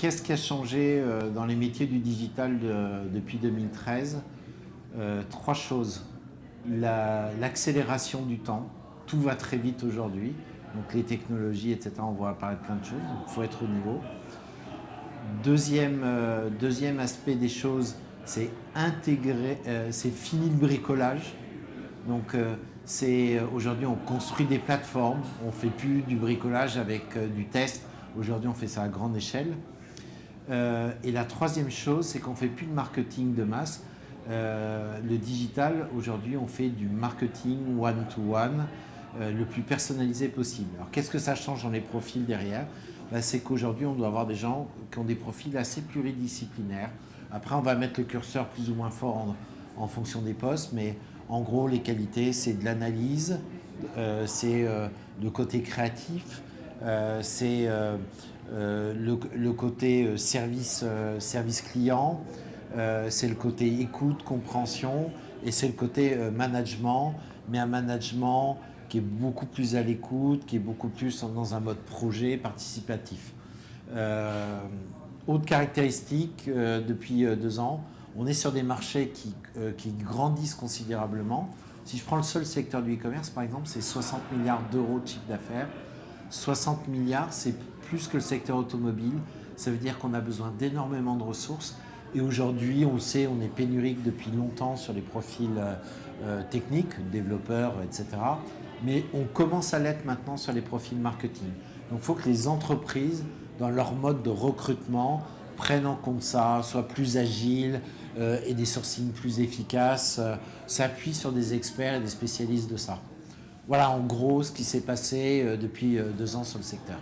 qu'est-ce qui a changé dans les métiers du digital depuis 2013? Trois choses. L'accélération du temps. Tout va très vite aujourd'hui. Donc les technologies, etc., on voit apparaître plein de choses. Il faut être au niveau. Deuxième aspect des choses, c'est intégrer, c'est fini le bricolage. Donc aujourd'hui on construit des plateformes, on ne fait plus du bricolage avec du test. Aujourd'hui on fait ça à grande échelle. Et la troisième chose, c'est qu'on ne fait plus de marketing de masse. Le digital, aujourd'hui on fait du marketing one-to-one, le plus personnalisé possible. Alors qu'est-ce que ça change dans les profils derrière? C'est qu'aujourd'hui on doit avoir des gens qui ont des profils assez pluridisciplinaires. Après on va mettre le curseur plus ou moins fort en fonction des postes, mais en gros les qualités c'est de l'analyse, c'est le côté créatif, c'est le côté service client, c'est le côté écoute, compréhension, et c'est le côté management, mais un management qui est beaucoup plus à l'écoute, qui est beaucoup plus dans un mode projet participatif. Autre caractéristique, depuis 2 ans, on est sur des marchés qui grandissent considérablement. Si je prends le seul secteur du e-commerce, par exemple, c'est 60 milliards d'euros de chiffre d'affaires. 60 milliards, c'est plus que le secteur automobile. Ça veut dire qu'on a besoin d'énormément de ressources. Et aujourd'hui, on le sait, on est pénurique depuis longtemps sur les profils techniques, développeurs, etc. Mais on commence à l'être maintenant sur les profils marketing. Donc il faut que les entreprises, dans leur mode de recrutement, prennent en compte ça, soient plus agiles et des sourcings plus efficaces, s'appuient sur des experts et des spécialistes de ça. Voilà en gros ce qui s'est passé depuis 2 ans sur le secteur.